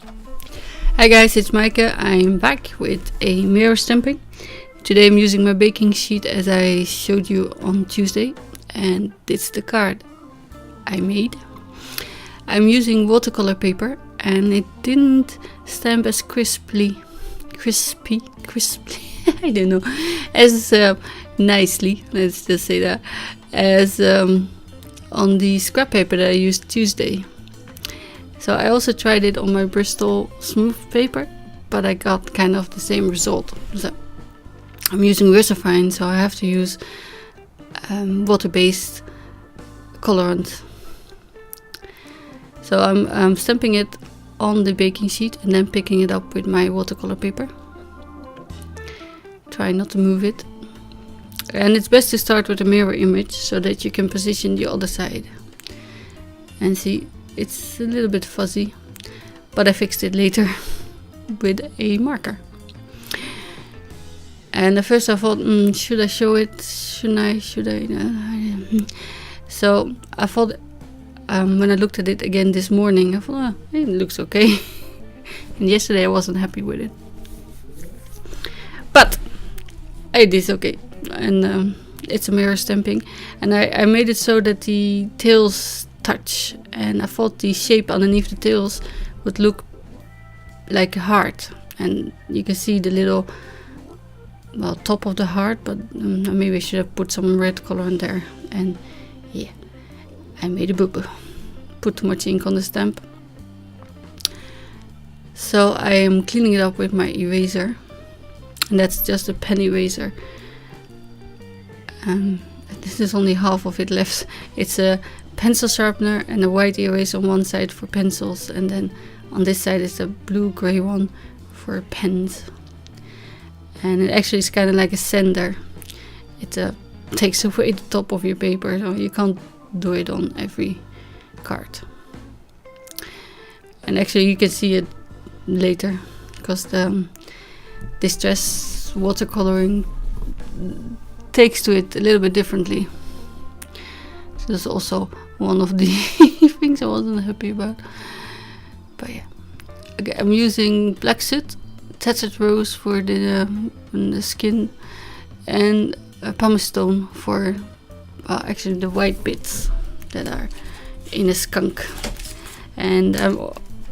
Hi guys, it's Maaike. I'm back with a mirror stamping. Today I'm using my baking sheet as I showed you on Tuesday, and this is the card I made. I'm using watercolor paper and it didn't stamp as crispy, I don't know, as nicely, let's just say that, as on the scrap paper that I used Tuesday. So I also tried it on my Bristol smooth paper, but I got kind of the same result. So I'm using VersaFine, so I have to use water-based colorant. So I'm stamping it on the baking sheet and then picking it up with my watercolor paper. Try not to move it. And it's best to start with a mirror image so that you can position the other side. And see, it's a little bit fuzzy, but I fixed it later with a marker. And at first I thought, should I show it? Should I? So I thought, when I looked at it again this morning, I thought, it looks okay. And yesterday I wasn't happy with it. But it is okay. And it's a mirror stamping. And I made it so that the tails touch, and I thought the shape underneath the tails would look like a heart, and you can see the little top of the heart, but maybe I should have put some red color in there. And yeah, I made a boo-boo, put too much ink on the stamp. So I am cleaning it up with my eraser, and that's just a pen eraser. This is only half of it left. It's a pencil sharpener and a white eraser on one side for pencils, and then on this side is a blue-gray one for pens. And it actually is kind of like a sender. It takes away the top of your paper, so you can't do it on every card. And actually you can see it later, because the Distress watercoloring takes to it a little bit differently. So that's also one of the things I wasn't happy about. But yeah, okay, I'm using Black Soot, Tattered Rose for the skin, and pumice stone for actually the white bits that are in a skunk. And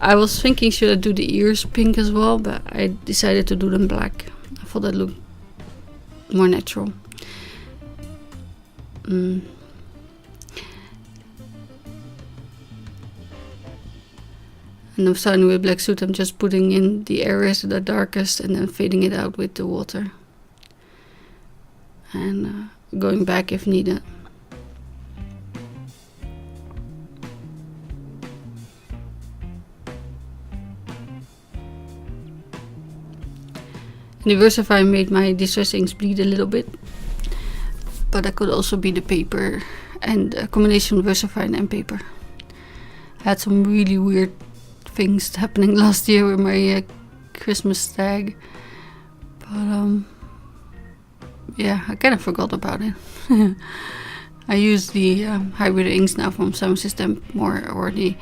I was thinking, should I do the ears pink as well, but I decided to do them black. I thought that looked more natural. And I'm starting with Black Soot. I'm just putting in the areas that are darkest and then fading it out with the water. And going back if needed. The VersaFine made my Distress inks bleed a little bit. But that could also be the paper and a combination of VersaFine and paper. I had some really weird things happening last year with my Christmas tag, but yeah, I kind of forgot about it. I use the hybrid inks now from Simon Says Stamp more, or the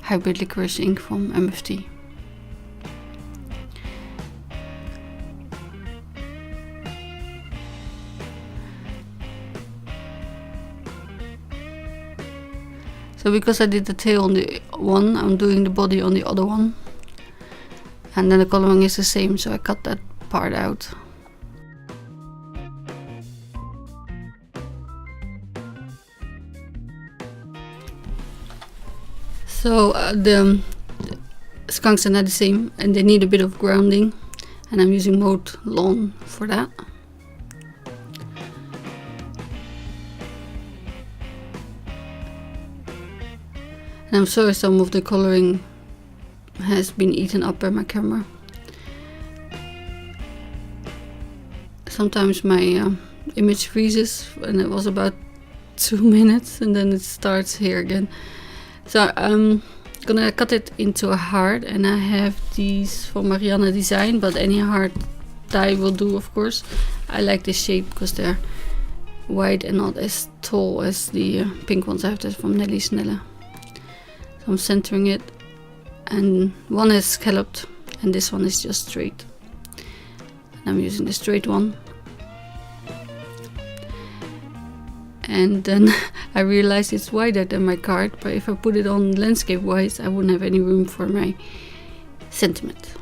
hybrid licorice ink from MFT. So because I did the tail on the one, I'm doing the body on the other one. And then the coloring is the same, so I cut that part out. So the skunks are not the same, and they need a bit of grounding. And I'm using Maude Lawn for that. And I'm sorry some of the coloring has been eaten up by my camera. Sometimes my image freezes, and it was about 2 minutes, and then it starts here again. So I'm gonna cut it into a heart, and I have these from Marianne Design, but any heart die will do, of course. I like this shape because they're wide and not as tall as the pink ones I have. That's from Nelly Snelle. So I'm centering it, and one is scalloped and this one is just straight. And I'm using the straight one. And then I realized it's wider than my card, but if I put it on landscape wise, I wouldn't have any room for my sentiment.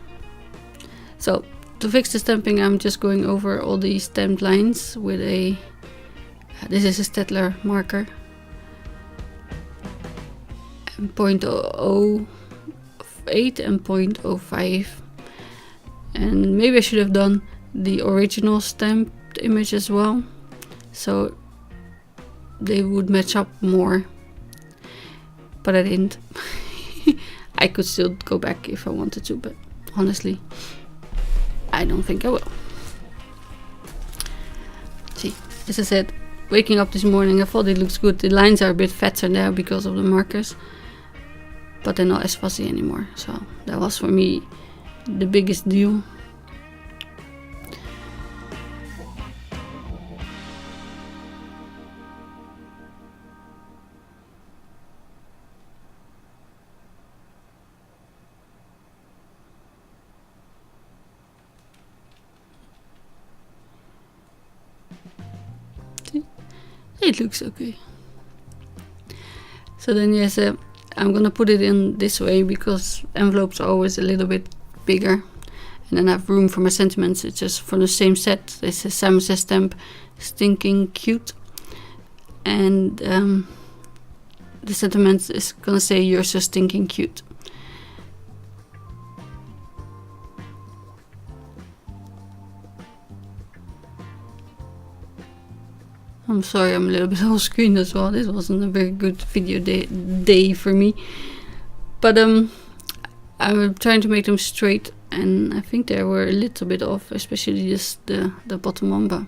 So to fix the stamping, I'm just going over all the stamped lines with a, this is a Staedtler marker, and 0.008 and 0.05. And maybe I should have done the original stamped image as well, so they would match up more, but I didn't. I could still go back if I wanted to, but honestly, I don't think I will. See, as I said, waking up this morning, I thought it looks good. The lines are a bit fatter now because of the markers, but they're not as fuzzy anymore. So that was for me the biggest deal. It looks okay. So then yes, I'm gonna put it in this way because envelopes are always a little bit bigger, and then I have room for my sentiments. It's just from the same set. This is Simon Says stamp, Stinking Cute, and the sentiment is gonna say you're so stinking cute. I'm sorry, I'm a little bit off screen as well. This wasn't a very good video day for me. But I'm trying to make them straight, and I think they were a little bit off, especially just the bottom one, but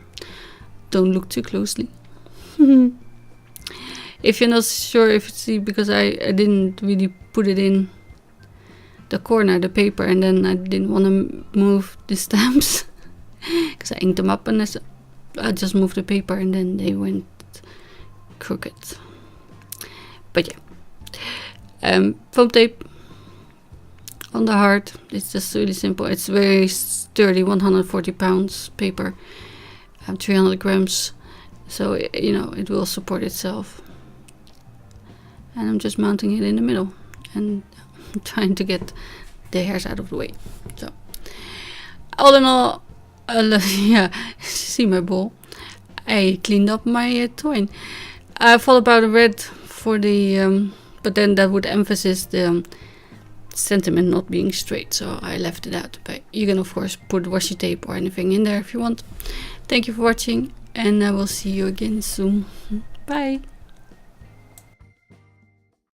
don't look too closely. If you're not sure if it's because I didn't really put it in the corner, the paper, and then I didn't want to move the stamps because I inked them up, and I just moved the paper and then they went crooked. But yeah, foam tape on the heart. It's just really simple. It's very sturdy, 140 pounds paper, 300 grams, so you know it will support itself. And I'm just mounting it in the middle and trying to get the hairs out of the way. So all in all, yeah, see my ball. I cleaned up my twine. I thought about a red for the, but then that would emphasize the sentiment not being straight, so I left it out. But you can of course put washi tape or anything in there if you want. Thank you for watching, and I will see you again soon. Bye.